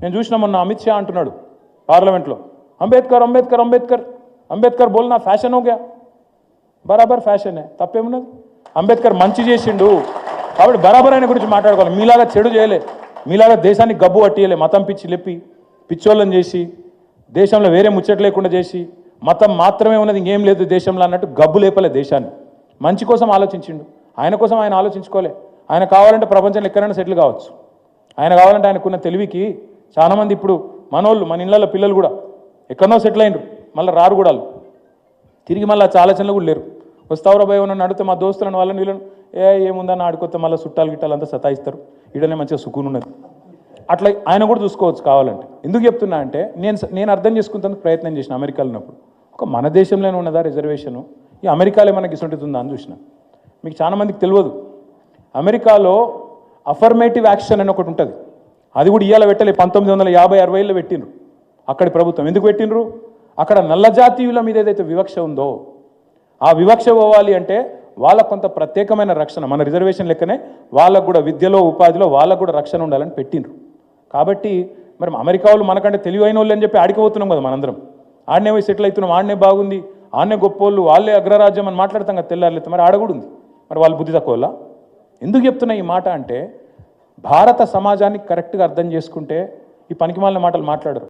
నేను చూసిన మొన్న అమిత్ షా అంటున్నాడు పార్లమెంట్లో, అంబేద్కర్ అంబేద్కర్ అంబేద్కర్ అంబేద్కర్ బోల్నా ఫ్యాషన్ హోగా. బరాబర్ ఫ్యాషన్ తప్పేమున్నది. అంబేద్కర్ మంచి చేసిండు కాబట్టి బరాబర్ ఆయన గురించి మాట్లాడుకోవాలి. మీలాగా చెడు చేయలే, మీలాగా దేశాన్ని గబ్బు పట్టియలే, మతం పిచ్చి లేపి పిచ్చోళ్ళని చేసి దేశంలో వేరే ముచ్చట లేకుండా చేసి మతం మాత్రమే ఉన్నది ఇంకేం లేదు దేశంలో అన్నట్టు గబ్బు లేపలే దేశాన్ని. మంచి కోసం ఆలోచించిండు, ఆయన కోసం ఆయన ఆలోచించుకోలే. ఆయన కావాలంటే ప్రపంచంలో ఎక్కడైనా సెటిల్ కావచ్చు. ఆయన కావాలంటే ఆయనకున్న తెలివికి చాలామంది ఇప్పుడు మనోళ్ళు మన ఇళ్ళల్లో పిల్లలు కూడా ఎక్కడనో సెటిల్ అయినరు, మళ్ళీ రారు కూడా తిరిగి మళ్ళీ ఆలోచనలు కూడా లేరు. వస్తావురా భయ నన్ను అడిగితే మా దోస్తులను వాళ్ళని వీళ్ళను ఏముందని ఆడుకొస్తే మళ్ళీ చుట్టాలు గిట్టాలు అంతా సతాయిస్తారు, ఈడనే మంచిగా సుకూన్ ఉన్నది. అట్లా ఆయన కూడా చూసుకోవచ్చు కావాలంటే. ఎందుకు చెప్తున్నా అంటే నేను అర్థం చేసుకుంటానికి ప్రయత్నం చేసిన అమెరికాలో ఉన్నప్పుడు. ఒక మన దేశంలోనే ఉన్నదా రిజర్వేషను, ఈ అమెరికాలో మనకి ఇసుంటుందా అని చూసిన. మీకు చాలామందికి తెలియదు, అమెరికాలో అఫర్మేటివ్ యాక్షన్ అని ఒకటి ఉంటుంది. అది కూడా ఇవాళ పెట్టలే, 1950-60లో పెట్టినరు అక్కడి ప్రభుత్వం. ఎందుకు పెట్టినరు? అక్కడ నల్ల జాతీయుల మీద ఏదైతే వివక్ష ఉందో ఆ వివక్ష పోవాలి అంటే వాళ్ళకు కొంత ప్రత్యేకమైన రక్షణ, మన రిజర్వేషన్ లెక్కనే వాళ్ళకు కూడా విద్యలో ఉపాధిలో వాళ్ళకు కూడా రక్షణ ఉండాలని పెట్టినరు. కాబట్టి మరి అమెరికా వాళ్ళు మనకంటే తెలివైన వాళ్ళు అని చెప్పి ఆడిపోతున్నాం కదా మనందరం. ఆడనే పోయి సెటిల్ అవుతున్నాం, ఆడనే బాగుంది, ఆడనే గొప్పోళ్ళు, వాళ్ళే అగ్రరాజ్యం అని మాట్లాడతాం కదా తెల్లారులైతే. మరి ఆడ కూడా ఉంది, మరి వాళ్ళు బుద్ధి తక్కువ. ఎందుకు చెప్తున్నా ఈ మాట అంటే భారత సమాజాన్ని కరెక్ట్గా అర్థం చేసుకుంటే ఈ పనికిమాలిన మాటలు మాట్లాడరు.